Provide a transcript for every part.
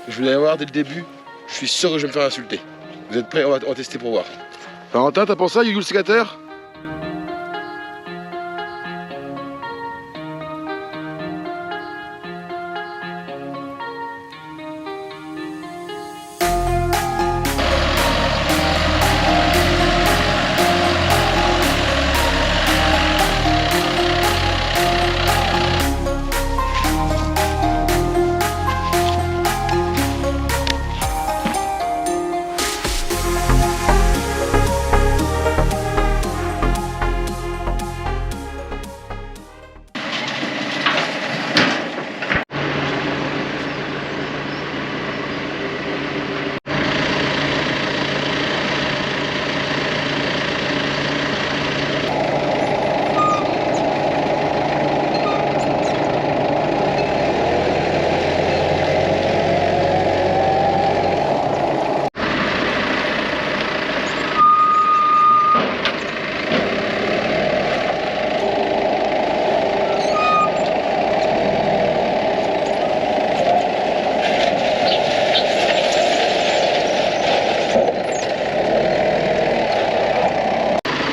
Je vais aller voir dès le début, je suis sûr que je vais me faire insulter. Vous êtes prêts? On va tester pour voir. Valentin, t'as pensé à You le sécateur?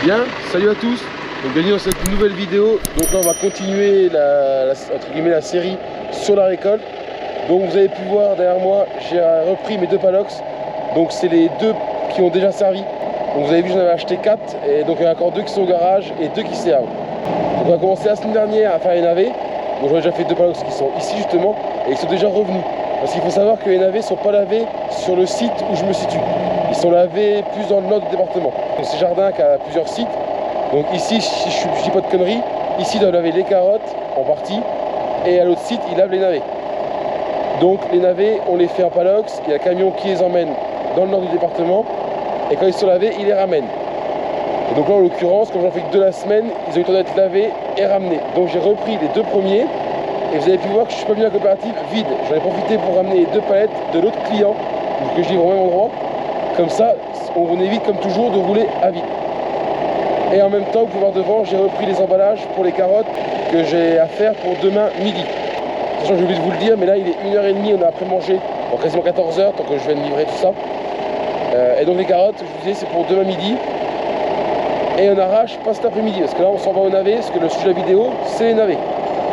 Bien, salut à tous, donc bienvenue dans cette nouvelle vidéo. Donc là on va continuer entre guillemets, la série sur la récolte. Donc vous avez pu voir derrière moi, j'ai repris mes deux palox. Donc c'est les deux qui ont déjà servi. Donc vous avez vu, j'en avais acheté 4 et donc il y en a encore 2 qui sont au garage et 2 qui servent. Donc on a commencé la semaine dernière à faire les navets. Donc j'en ai déjà fait 2 palox qui sont ici justement et ils sont déjà revenus. Parce qu'il faut savoir que les navets ne sont pas lavés sur le site où je me situe. Ils sont lavés plus dans le nord du département. Donc c'est Jardin qui a plusieurs sites. Donc ici, si je dis pas de conneries, ici ils doivent laver les carottes en partie. Et à l'autre site, ils lavent les navets. Donc les navets, on les fait en palox. Il y a un camion qui les emmène dans le nord du département. Et quand ils sont lavés, il les ramène. Et donc là en l'occurrence, comme j'en fais que 2 la semaine, ils ont eu le temps d'être lavés et ramenés. Donc j'ai repris les 2 premiers. Et vous avez pu voir que je suis pas venu à la coopérative vide. J'en ai profité pour ramener les 2 palettes de l'autre client, que je livre au même endroit. Comme ça, on évite comme toujours de rouler à vide. Et en même temps, vous pouvez voir devant, j'ai repris les emballages pour les carottes que j'ai à faire pour demain midi. Sachant que j'ai oublié de vous le dire, mais là il est 1h30, on a après mangé, bon, quasiment 14h, tant que je viens de livrer tout ça. Et donc les carottes, je vous disais, c'est pour demain midi. Et on arrache pas cet après-midi, parce que là on s'en va au navet, parce que le sujet de la vidéo, c'est les navets.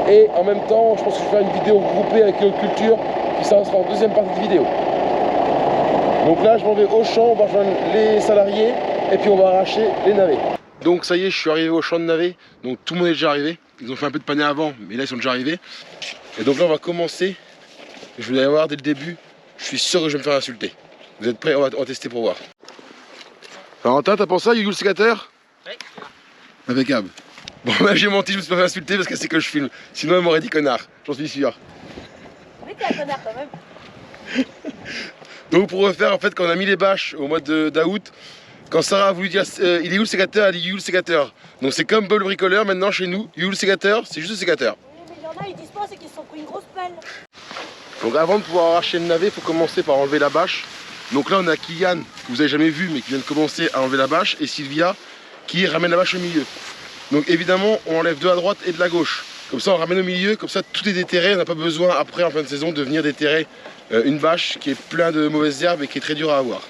Et en même temps, je pense que je vais faire une vidéo regroupée avec les autres cultures, puis ça sera en deuxième partie de vidéo. Donc là, je m'en vais au champ, on va rejoindre les salariés, et puis on va arracher les navets. Donc ça y est, je suis arrivé au champ de navets, donc tout le monde est déjà arrivé. Ils ont fait un peu de panier avant, mais là ils sont déjà arrivés. Et donc là on va commencer, je vais aller voir dès le début, je suis sûr que je vais me faire insulter. Vous êtes prêts? On va tester pour voir. Valentin, t'as pensé à You le sécateur? Oui. Impeccable. Bon bah j'ai menti, je me suis pas fait insulter parce que c'est que je filme. Sinon elle m'aurait dit connard, j'en suis sûr. Oui, t'es un connard quand même. Donc pour refaire, en fait, quand on a mis les bâches au mois d'août, quand Sarah a voulu dire il est où le sécateur, elle a dit You le sécateur. Donc c'est comme Bob le bricoleur, maintenant chez nous, You le sécateur, c'est juste le sécateur. Oui, mais il y en a, ils disent pas, c'est qu'ils se sont pris une grosse pelle. Donc avant de pouvoir arracher le navet, il faut commencer par enlever la bâche. Donc là on a Kylian, que vous avez jamais vu, mais qui vient de commencer à enlever la bâche, et Sylvia, qui ramène la bâche au milieu. Donc évidemment, on enlève de la droite et de la gauche. Comme ça, on ramène au milieu, comme ça, tout est déterré. On n'a pas besoin, après, en fin de saison, de venir déterrer une bâche qui est plein de mauvaises herbes et qui est très dure à avoir.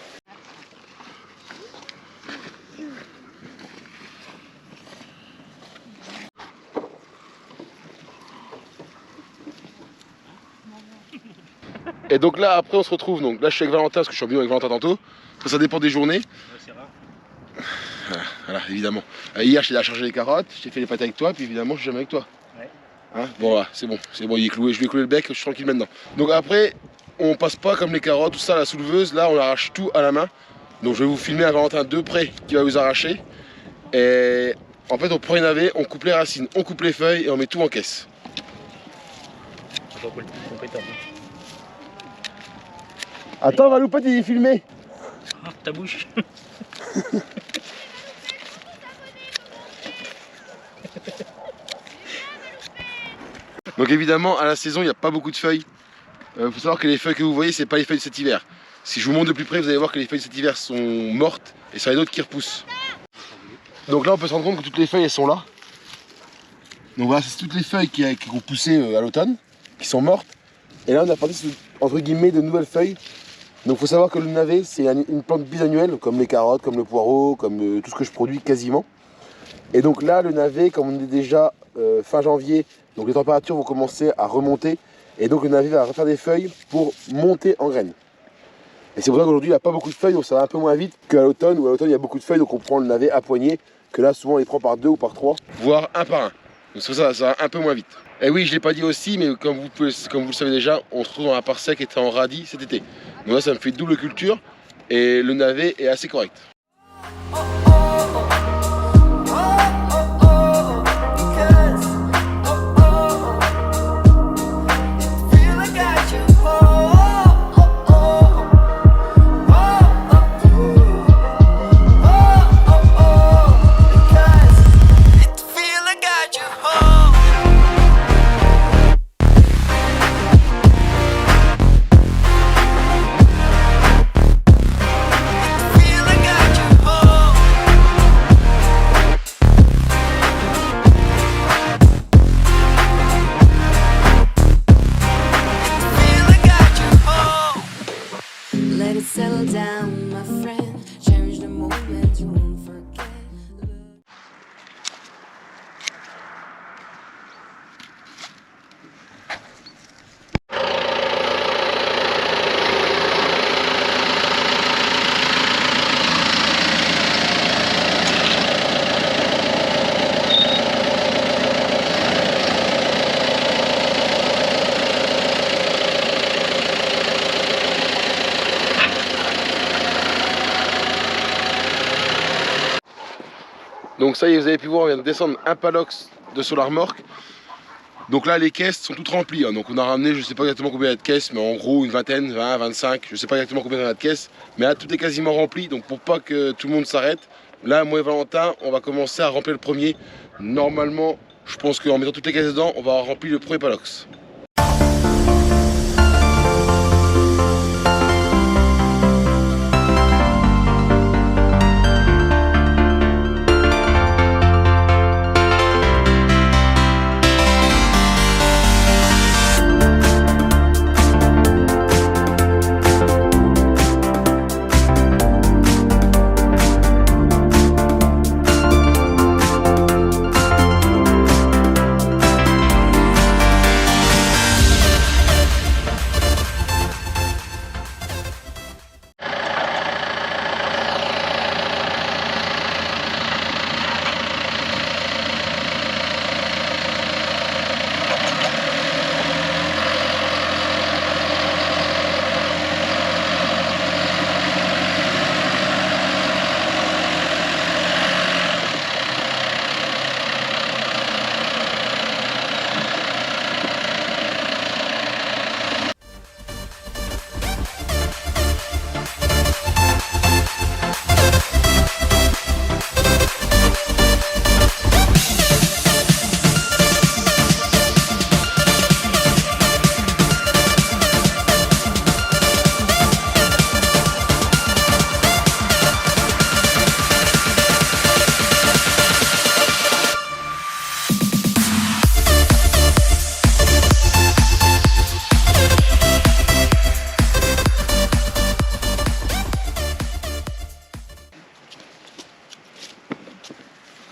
Et donc là, après, on se retrouve. Donc là, je suis avec Valentin, parce que je suis en binôme avec Valentin tantôt. Ça dépend des journées. Voilà, évidemment. Hier, j'ai chargé les carottes, j'ai fait les pâtes avec toi, puis évidemment, je suis jamais avec toi. Ouais. Hein, bon, voilà, c'est bon, il est cloué, je lui ai cloué le bec, je suis tranquille maintenant. Donc après, on passe pas comme les carottes, tout ça, la souleveuse, là, on arrache tout à la main. Donc je vais vous filmer un Valentin de près qui va vous arracher. Et en fait, on prend les navets, on coupe les racines, on coupe les feuilles et on met tout en caisse. Attends, Valoupote, il est filmé. Oh, ta bouche. Donc évidemment, à la saison, il n'y a pas beaucoup de feuilles. Faut savoir que les feuilles que vous voyez, c'est pas les feuilles de cet hiver. Si je vous montre de plus près, vous allez voir que les feuilles de cet hiver sont mortes et ça y a d'autres qui repoussent. Donc là, on peut se rendre compte que toutes les feuilles, elles sont là. Donc voilà, c'est toutes les feuilles qui ont poussé à l'automne, qui sont mortes. Et là, on a entre guillemets de nouvelles feuilles. Donc il faut savoir que le navet c'est une plante bisannuelle, comme les carottes, comme le poireau, comme tout ce que je produis quasiment. Et donc là le navet, comme on est déjà fin janvier, donc les températures vont commencer à remonter. Et donc le navet va refaire des feuilles pour monter en graines. Et c'est pour ça qu'aujourd'hui il n'y a pas beaucoup de feuilles, donc ça va un peu moins vite qu'à l'automne, où à l'automne il y a beaucoup de feuilles, donc on prend le navet à poignée, que là souvent on les prend par 2 ou par 3, voire un par un. Donc c'est ça, ça va un peu moins vite. Et oui, je ne l'ai pas dit aussi, mais comme vous le savez déjà, on se retrouve dans un parcelle qui était en radis cet été. Donc là ça me fait double culture, et le navet est assez correct. Donc ça y est, vous avez pu voir, on vient de descendre un palox de Solar Remorque. Donc là les caisses sont toutes remplies, hein. Donc on a ramené, je sais pas exactement combien il y a de caisses, mais en gros une vingtaine, 20, 25, je sais pas exactement combien il y a de caisses. Mais là tout est quasiment rempli, donc pour pas que tout le monde s'arrête, là moi et Valentin, on va commencer à remplir le premier. Normalement, je pense qu'en mettant toutes les caisses dedans, on va remplir le premier palox.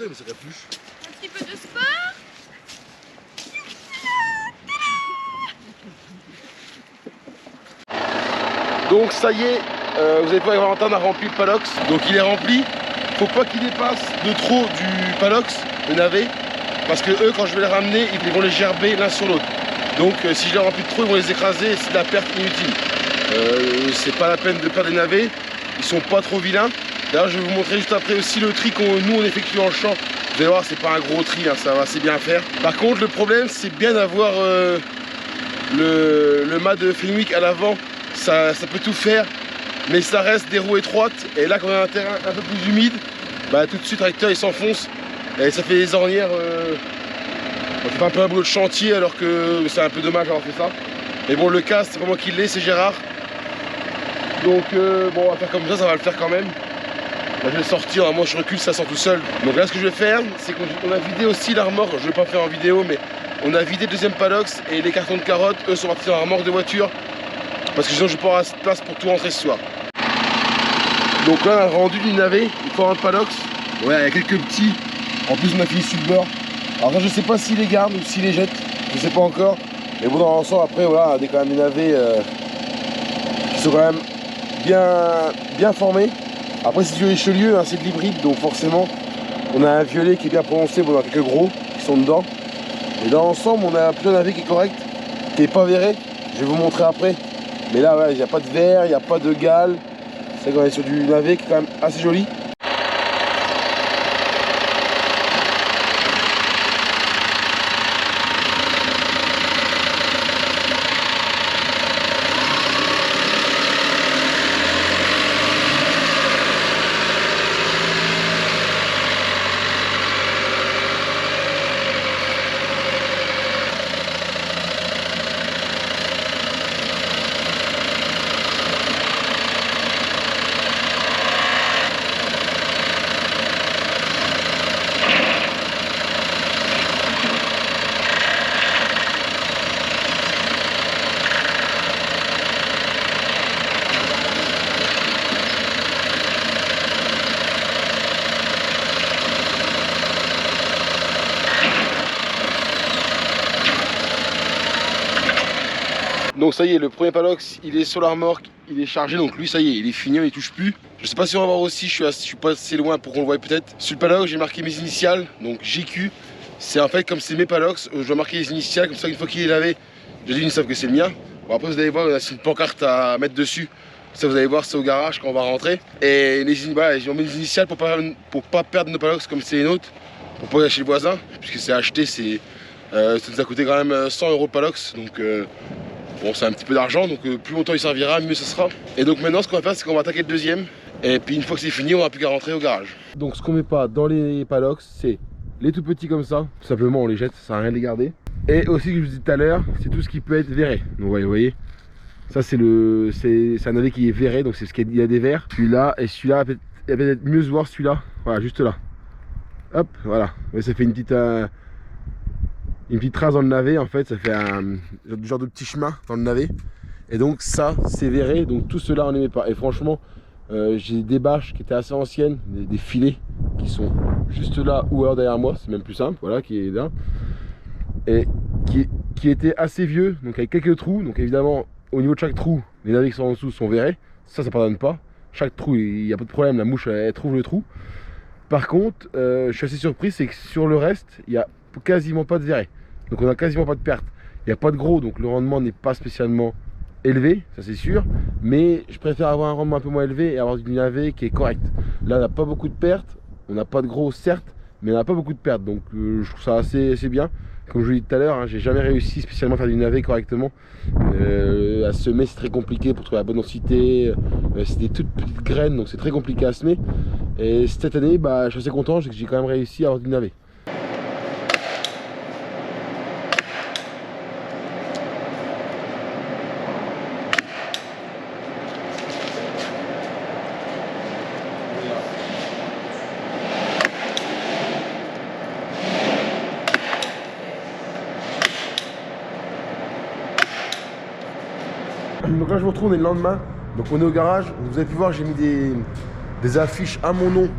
Mais ça capuche. Un petit peu de sport. Donc ça y est, vous avez pas, Valentin a rempli le palox, donc il est rempli. Faut pas qu'il dépasse de trop du palox, le navet, parce que eux quand je vais les ramener, ils vont les gerber l'un sur l'autre. Donc si je les remplis de trop, ils vont les écraser et c'est de la perte inutile. C'est pas la peine de perdre des navets, ils sont pas trop vilains. D'ailleurs je vais vous montrer juste après aussi le tri qu'on nous on effectue en champ. Vous allez voir, c'est pas un gros tri, hein, ça va assez bien faire. Par contre le problème c'est bien d'avoir le mât de Fenwick à l'avant, ça peut tout faire, mais ça reste des roues étroites. Et là quand on a un terrain un peu plus humide, bah tout de suite le tracteur il s'enfonce et ça fait des ornières. On fait un peu un boulot de chantier alors que c'est un peu dommage d'avoir fait ça. Mais bon, le casque c'est pas moi qui l'ai, c'est Gérard. Donc bon, on va faire comme ça va le faire quand même. Là, je vais sortir, moi je recule, ça sort tout seul. Donc là ce que je vais faire, c'est qu'on a vidé aussi la remorque. Je vais pas faire en vidéo, mais on a vidé le deuxième palox et les cartons de carottes, eux sont partis dans la remorque de voiture. parce que sinon je vais pas avoir assez de place pour tout rentrer ce soir. Donc là on a le rendu du navet, il faut un palox. Ouais, il y a quelques petits, en plus on a fini sur le bord. Alors là je sais pas s'il les garde ou s'il les jette, je sais pas encore. Mais bon, dans l'ensemble après voilà, on a quand même des navets qui sont quand même bien formés. Après c'est du Richelieu, hein, c'est de l'hybride, donc forcément on a un violet qui est bien prononcé, bon, on a quelques gros qui sont dedans. Et dans l'ensemble on a un plutôt navet qui est correct, qui n'est pas verré, je vais vous montrer après. Mais là ouais, il n'y a pas de verre, il n'y a pas de gale, c'est qu'on est sur du navet qui est quand même assez joli. Donc ça y est, le premier palox il est sur la remorque, il est chargé, donc lui ça y est, il est fini, il touche plus. Je sais pas si on va voir aussi, je suis pas assez loin pour qu'on le voie peut-être. Sur le palox j'ai marqué mes initiales, donc GQ. C'est en fait comme c'est mes palox, je dois marquer les initiales, comme ça une fois qu'il est lavé, je dis ils savent que c'est le mien. Bon après vous allez voir, c'est une pancarte à mettre dessus. Ça vous allez voir, c'est au garage quand on va rentrer. Et voilà, on met les initiales pour pas perdre nos palox comme c'est les nôtres, pour pas aller chez le voisin, puisque c'est acheté, ça nous a coûté quand même 100 € le palox, donc bon, c'est un petit peu d'argent, donc plus longtemps il servira, mieux ce sera. Et donc maintenant, ce qu'on va faire, c'est qu'on va attaquer le deuxième. Et puis une fois que c'est fini, on n'aura plus qu'à rentrer au garage. Donc ce qu'on met pas dans les palox, c'est les tout petits comme ça. Tout simplement, on les jette, ça sert à rien de les garder. Et aussi, comme je vous disais tout à l'heure, c'est tout ce qui peut être verré. Donc vous voyez, ça c'est un navet qui est verré, donc c'est ce qu'il y a des verres. Celui-là et celui-là, il va peut-être mieux se voir celui-là. Voilà, juste là. Hop, voilà. Mais ça fait une petite trace dans le navet, en fait, ça fait un genre de petit chemin dans le navet. Et donc ça, c'est verré, donc tout cela on n'aimait pas. Et franchement, j'ai des bâches qui étaient assez anciennes, des filets qui sont juste là ou alors derrière moi, c'est même plus simple, voilà, qui est là. Et qui étaient assez vieux, donc avec quelques trous. Donc évidemment, au niveau de chaque trou, les navets qui sont en dessous sont verrés. Ça pardonne pas. Chaque trou, il n'y a pas de problème, la mouche, elle trouve le trou. Par contre, je suis assez surpris, c'est que sur le reste, il n'y a quasiment pas de verré. Donc on n'a quasiment pas de perte. Il n'y a pas de gros, donc le rendement n'est pas spécialement élevé, ça c'est sûr. Mais je préfère avoir un rendement un peu moins élevé et avoir du navet qui est correct. Là, on n'a pas beaucoup de pertes. On n'a pas de gros, certes, mais on n'a pas beaucoup de pertes. Donc je trouve ça assez bien. Comme je vous l'ai dit tout à l'heure, hein, j'ai jamais réussi spécialement à faire du navet correctement. À semer, c'est très compliqué pour trouver la bonne densité. C'est des toutes petites graines, donc c'est très compliqué à semer. Et cette année, je suis assez content, j'ai quand même réussi à avoir du navet. Donc là je vous retrouve, on est le lendemain, donc on est au garage. Vous avez pu voir, j'ai mis des affiches à mon nom.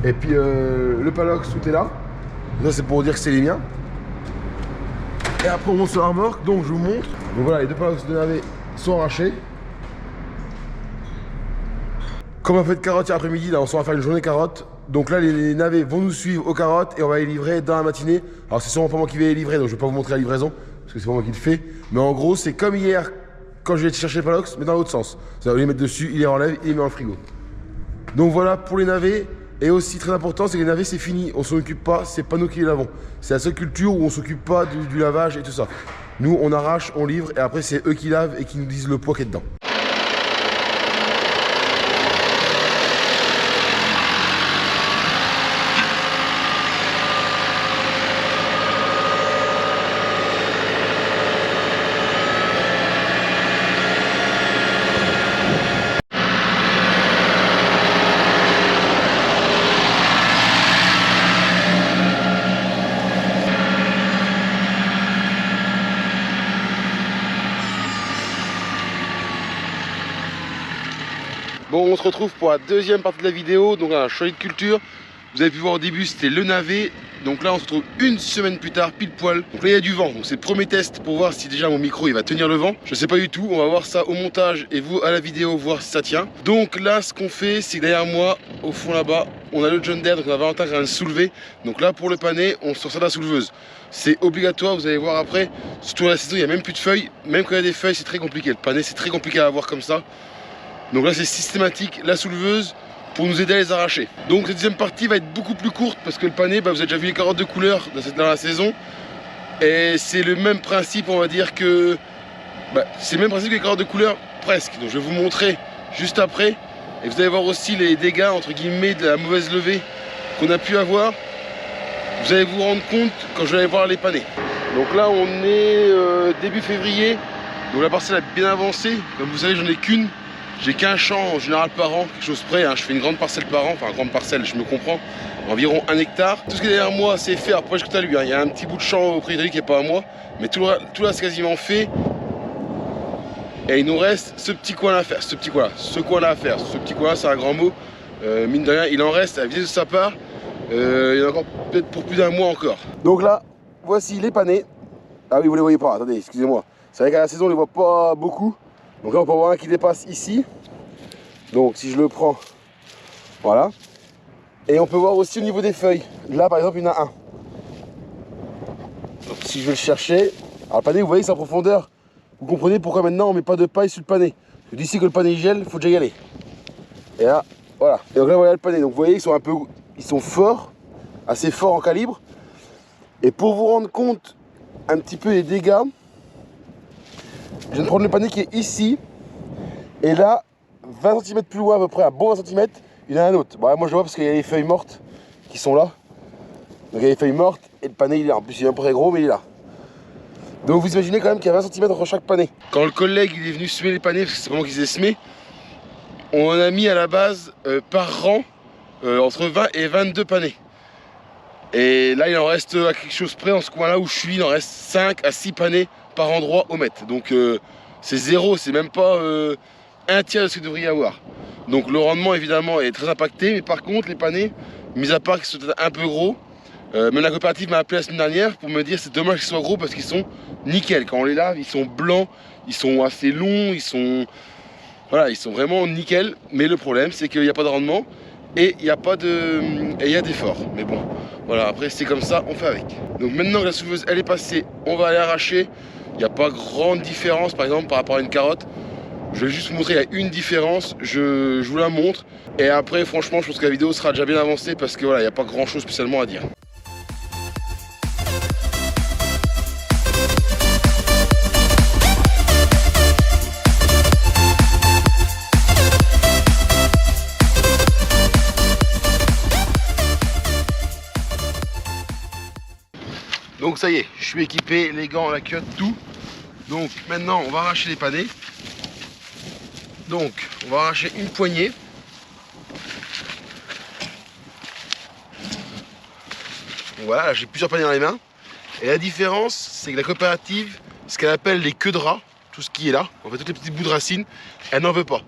Et puis le palox, tout est là. Ça c'est pour dire que c'est les miens. Et après on monte sur la remorque, donc je vous montre. Donc voilà, les deux palox de navet sont arrachés. Comme on a fait de carottes hier après-midi, là on s'en va faire une journée carotte. Donc là les navets vont nous suivre aux carottes et on va les livrer dans la matinée. Alors c'est sûrement pas moi qui vais les livrer, donc je vais pas vous montrer la livraison, parce que c'est pas moi qui le fais. Mais en gros c'est comme hier quand je vais chercher le palox, mais dans l'autre sens. Ça va les mettre dessus, il les enlève, il les met dans le frigo. Donc voilà pour les navets. Et aussi très important, c'est que les navets c'est fini, on s'en occupe pas, c'est pas nous qui les lavons. C'est la seule culture où on s'occupe pas du lavage et tout ça. Nous on arrache, on livre et après c'est eux qui lavent et qui nous disent le poids qu'il y a dedans. Bon, on se retrouve pour la deuxième partie de la vidéo, donc un choix de culture. Vous avez pu voir au début, c'était le navet. Donc là, on se retrouve une semaine plus tard, pile poil. Donc là, il y a du vent. Donc c'est le premier test pour voir si déjà mon micro il va tenir le vent. Je sais pas du tout. On va voir ça au montage et vous à la vidéo, voir si ça tient. Donc là, ce qu'on fait, c'est que derrière moi, au fond là-bas, on a le John Deere. Donc on a Valentin qui va le soulever. Donc là, pour le paner, on sort ça de la souleveuse. C'est obligatoire. Vous allez voir après. Surtout à la saison, il n'y a même plus de feuilles. Même quand il y a des feuilles, c'est très compliqué. Le paner, c'est très compliqué à avoir comme ça. Donc là, c'est systématique. La souleveuse, pour nous aider à les arracher. Donc cette deuxième partie va être beaucoup plus courte parce que le pané, vous avez déjà vu les carottes de couleur dans la saison. Et c'est le même principe, on va dire que... c'est le même principe que les carottes de couleur, presque. Donc je vais vous montrer juste après. Et vous allez voir aussi les dégâts, entre guillemets, de la mauvaise levée qu'on a pu avoir. Vous allez vous rendre compte quand je vais aller voir les panés. Donc là, on est début février. Donc la parcelle a bien avancé. Comme vous savez, j'en ai qu'une. J'ai qu'un champ en général par an, quelque chose près, hein. Je fais une grande parcelle par an, enfin grande parcelle, je me comprends, environ 1 hectare. Tout ce qui est derrière moi, c'est fait, après jusqu'à lui, hein. Il y a un petit bout de champ au prix de lui qui n'est pas à moi, mais tout là c'est quasiment fait. Et il nous reste ce petit coin là à faire, ce petit coin là à faire. Ce petit coin là, c'est un grand mot, mine de rien, il en reste à la vitesse de sa part, il y en a encore peut-être pour plus d'un mois encore. Donc là, voici les panés. Ah oui, vous les voyez pas, attendez, excusez-moi. C'est vrai qu'à la saison, on les voit pas beaucoup. Donc là on peut voir un qui dépasse ici. Donc si je le prends, voilà. Et on peut voir aussi au niveau des feuilles. Là par exemple il y en a un. Donc si je vais le chercher, alors le pané vous voyez c'est en profondeur. Vous comprenez pourquoi maintenant on met pas de paille sur le pané. D'ici que le pané gèle, il faut déjà y aller. Et là, voilà. Et donc là voilà le pané. Donc vous voyez ils sont forts, assez forts en calibre. Et pour vous rendre compte un petit peu des dégâts, je viens de prendre le pané qui est ici, et là, 20 cm plus loin à peu près, un bon 20 cm, il y en a un autre. Bon, là, moi je vois parce qu'il y a les feuilles mortes qui sont là. Donc il y a les feuilles mortes, et le pané il est là. En plus il est un peu très gros, mais il est là. Donc vous imaginez quand même qu'il y a 20 cm entre chaque pané. Quand le collègue il est venu semer les panés, parce que c'est pas moi qui les ai semés, on en a mis à la base par rang entre 20 et 22 panés. Et là il en reste à quelque chose près, en ce coin là où je suis, il en reste 5 à 6 panés par endroit au mètre. Donc c'est zéro, c'est même pas un tiers de ce qu'il devrait y avoir. Donc le rendement évidemment est très impacté, mais par contre les panés, mis à part qu'ils sont un peu gros, même la coopérative m'a appelé la semaine dernière pour me dire c'est dommage qu'ils soient gros parce qu'ils sont nickel. Quand on les lave, ils sont blancs, ils sont assez longs, ils sont vraiment nickel. Mais le problème c'est qu'il n'y a pas de rendement et il n'y a pas d'effort. Mais bon, voilà, après c'est comme ça, on fait avec. Donc maintenant que la souleveuse elle est passée, on va aller arracher. Il n'y a pas grande différence par exemple par rapport à une carotte. Je vais juste vous montrer, il y a une différence, je vous la montre. Et après franchement je pense que la vidéo sera déjà bien avancée parce que voilà, il n'y a pas grand chose spécialement à dire. Donc ça y est, je suis équipé, les gants, la queue, tout. Donc maintenant on va arracher les panés. Donc on va arracher une poignée. Voilà, j'ai plusieurs panés dans les mains. Et la différence, c'est que la coopérative, ce qu'elle appelle les queues de rat, tout ce qui est là, en fait toutes les petits bouts de racines, elle n'en veut pas.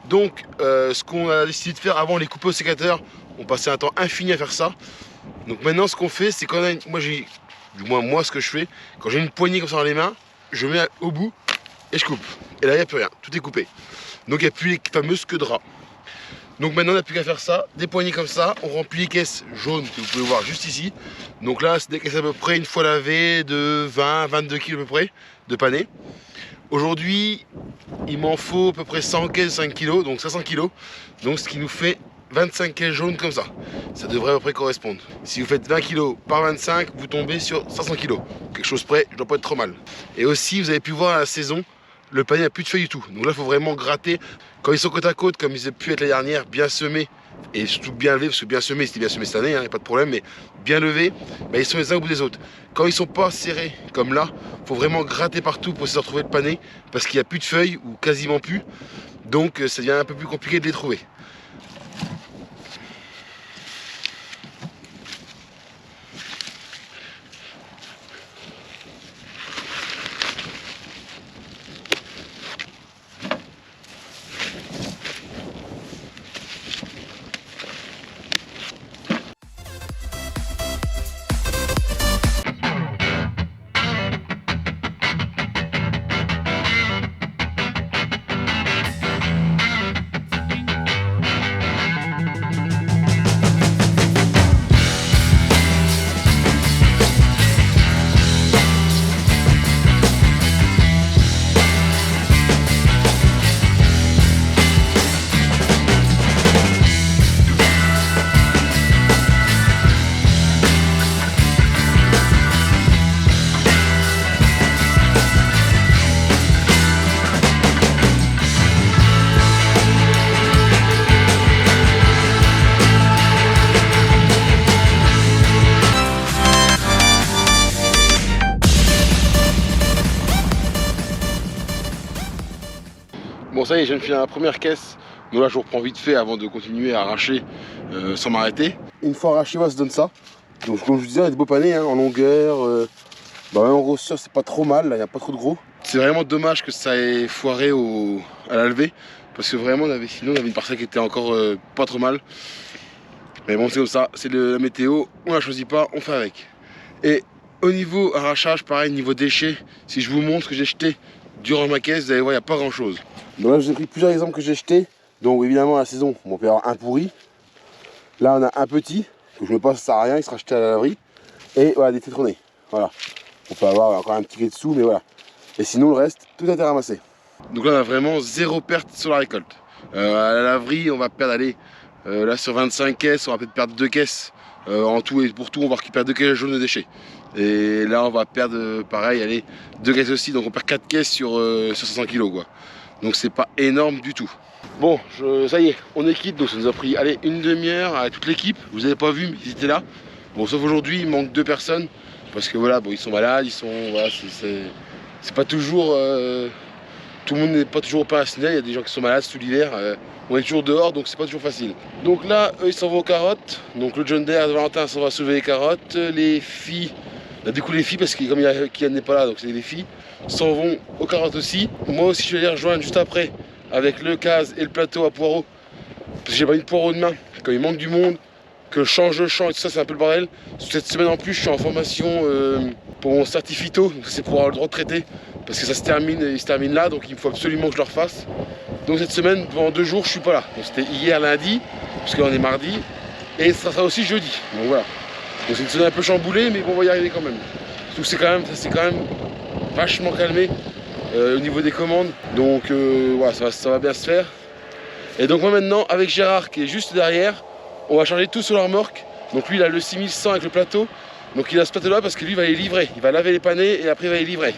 Donc ce qu'on a décidé de faire avant, les couper au sécateur, on passait un temps infini à faire ça. Donc maintenant ce qu'on fait, c'est qu'on a moi ce que je fais, quand j'ai une poignée comme ça dans les mains, je mets au bout et je coupe. Et là il n'y a plus rien, tout est coupé. Donc il n'y a plus les fameuses queues de rat. Donc maintenant on n'a plus qu'à faire ça, des poignées comme ça, on remplit les caisses jaunes que vous pouvez voir juste ici. Donc là c'est des caisses à peu près une fois lavées de 20-22 kg à peu près de panais. Aujourd'hui il m'en faut à peu près 100 caisses 5 kg, donc 500 kg. Donc ce qui nous fait 25 caisses jaunes comme ça. Ça devrait à peu près correspondre. Si vous faites 20 kg par 25, vous tombez sur 500 kg. Quelque chose près, je dois pas être trop mal. Et aussi vous avez pu voir à la saison, le panier n'a plus de feuilles du tout. Donc là, il faut vraiment gratter. Quand ils sont côte à côte, comme ils aient pu être la dernière, bien semés, et surtout bien levés, parce que bien semés, c'était bien semé cette année, il n'y a pas de problème, mais bien levés, ils sont les uns au bout des autres. Quand ils sont pas serrés, comme là, il faut vraiment gratter partout pour essayer de retrouver le panier, parce qu'il n'y a plus de feuilles, ou quasiment plus. Donc ça devient un peu plus compliqué de les trouver. ça y est, je viens de finir la première caisse. Donc là je reprends vite fait avant de continuer à arracher sans m'arrêter. Une fois arraché, ça donne ça. Donc comme je vous disais, il y a des beaux panés en longueur. Même en grosseur c'est pas trop mal, là il n'y a pas trop de gros. C'est vraiment dommage que ça ait foiré à la levée. Parce que vraiment sinon on avait une parcelle qui était encore pas trop mal. Mais bon c'est comme ça, c'est la météo, on la choisit pas, on fait avec. Et au niveau arrachage, pareil, niveau déchets, si je vous montre ce que j'ai jeté durant ma caisse, vous allez voir, il n'y a pas grand chose. Donc là, j'ai pris plusieurs exemples que j'ai jetés. Donc évidemment, à la saison, on peut avoir un pourri. Là, on a un petit, que je ne mets pas, ça sert à rien, il sera jeté à la laverie. Et voilà, des tétronés. Voilà. On peut avoir encore un petit quai dessous, mais voilà. Et sinon, le reste, tout a été ramassé. Donc là, on a vraiment zéro perte sur la récolte. À la laverie, on va perdre, allez, là sur 25 caisses, on va peut-être perdre 2 caisses. En tout et pour tout, on va récupérer 2 caisses jaunes de déchets. Et là, on va perdre, pareil, allez, 2 caisses aussi. Donc on perd 4 caisses sur 500 kg, quoi. Donc c'est pas énorme du tout. Bon, ça y est, on est quitte. Donc ça nous a pris, allez, une demi-heure à toute l'équipe. Vous n'avez pas vu, mais ils étaient là. Bon, sauf aujourd'hui, il manque 2 personnes. Parce que voilà, bon, ils sont malades, voilà, c'est pas toujours... tout le monde n'est pas toujours opérationnel. Il y a des gens qui sont malades tout l'hiver. On est toujours dehors, donc c'est pas toujours facile. Donc là, eux, ils s'en vont aux carottes. Donc le John Deere de Valentin s'en va soulever les carottes. Les filles, là, du coup les filles, parce que comme Kian n'est pas là, donc c'est les filles, s'en vont aux carottes aussi. Moi aussi, je vais les rejoindre juste après, avec le case et le plateau à poireaux. Parce que j'ai pas mis de poireaux demain, quand il manque du monde, que je change de champ et tout ça, c'est un peu le bordel. Cette semaine en plus, je suis en formation pour mon certifito, donc c'est pour avoir le droit de traiter. Parce que ça se termine là, donc il me faut absolument que je le refasse. Donc cette semaine, pendant 2 jours, je suis pas là. Donc c'était hier lundi, parce qu'on est mardi, et ça sera aussi jeudi. Donc voilà. Donc c'est une semaine un peu chamboulée, mais bon, on va y arriver quand même. Surtout que ça s'est quand même vachement calmé au niveau des commandes. Donc voilà, ça va bien se faire. Et donc moi maintenant, avec Gérard qui est juste derrière, on va charger tout sur la remorque. Donc lui, il a le 6100 avec le plateau. Donc il a ce plateau là parce que lui, il va les livrer. Il va laver les panés et après il va les livrer.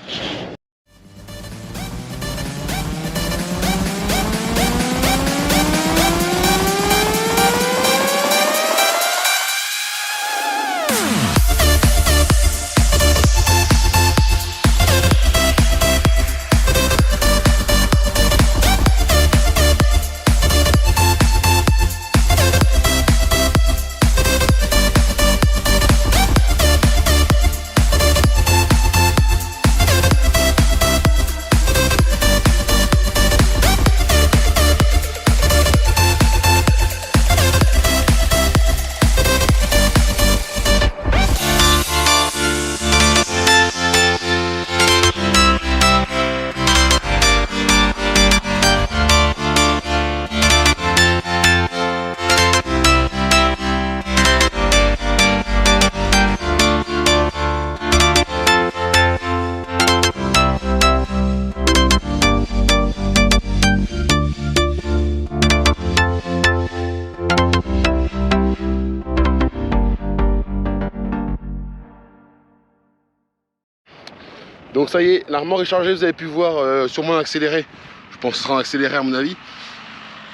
Donc ça y est, la remorque est chargée, vous avez pu voir sûrement en accéléré. Je pense que ce sera en accéléré à mon avis.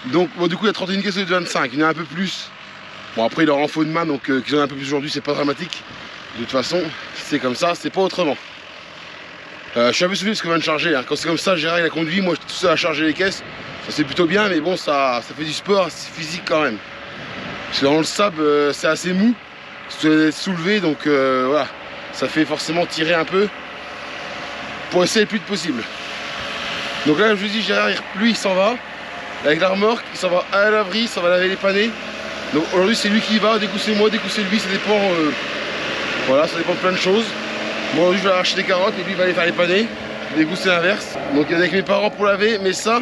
Donc bon, du coup il y a 31 caisses de 25, il y en a un peu plus. Bon après il leur en faut une main, donc qu'ils en aient un peu plus aujourd'hui, c'est pas dramatique. De toute façon, c'est comme ça, c'est pas autrement. Je suis un peu soufflé parce qu'on vient de charger. Hein. Quand c'est comme ça, Gérard il a conduit, moi j'étais tout seul à charger les caisses. Ça c'est plutôt bien, mais bon ça fait du sport, c'est physique quand même. Parce que dans le sable, c'est assez mou, c'est soulevé, donc voilà. Ça fait forcément tirer un peu. Pour essayer le plus vite possible. Donc là, je vous dis, Gérard, lui, il s'en va. Avec la remorque, il s'en va à la laverie, ça va laver les panés. Donc aujourd'hui, c'est lui qui y va. Des coups, c'est moi, des coups, c'est lui. Ça dépend. Voilà, ça dépend de plein de choses. Moi, aujourd'hui, je vais arracher des carottes et lui, il va aller faire les panés. Des coups, c'est l'inverse. Donc il y a avec mes parents pour laver. Mais ça,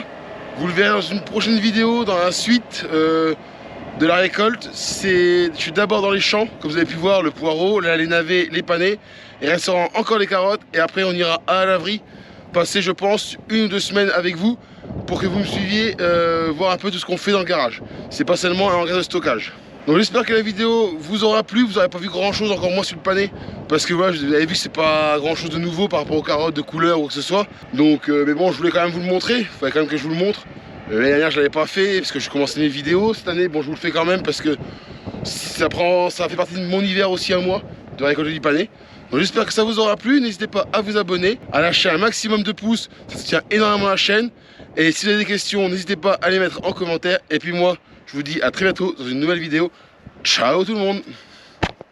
vous le verrez dans une prochaine vidéo, dans la suite de la récolte. Je suis d'abord dans les champs, comme vous avez pu voir, le poireau, là, les navets, les panés. Il restera encore les carottes et après on ira à la laverie passer je pense 1 ou 2 semaines avec vous pour que vous me suiviez voir un peu tout ce qu'on fait dans le garage. C'est pas seulement un hangar de stockage. Donc j'espère que la vidéo vous aura plu, vous n'aurez pas vu grand chose encore moins sur le pané parce que voilà, vous avez vu que c'est pas grand chose de nouveau par rapport aux carottes de couleur ou quoi que ce soit. Donc mais bon, je voulais quand même vous le montrer, il fallait quand même que je vous le montre. L'année dernière je l'avais pas fait parce que je commençais mes vidéos. Cette année bon je vous le fais quand même parce que ça fait partie de mon hiver aussi à moi de récolter du pané. Donc j'espère que ça vous aura plu, n'hésitez pas à vous abonner, à lâcher un maximum de pouces, ça soutient énormément la chaîne. Et si vous avez des questions, n'hésitez pas à les mettre en commentaire. Et puis moi, je vous dis à très bientôt dans une nouvelle vidéo. Ciao tout le monde!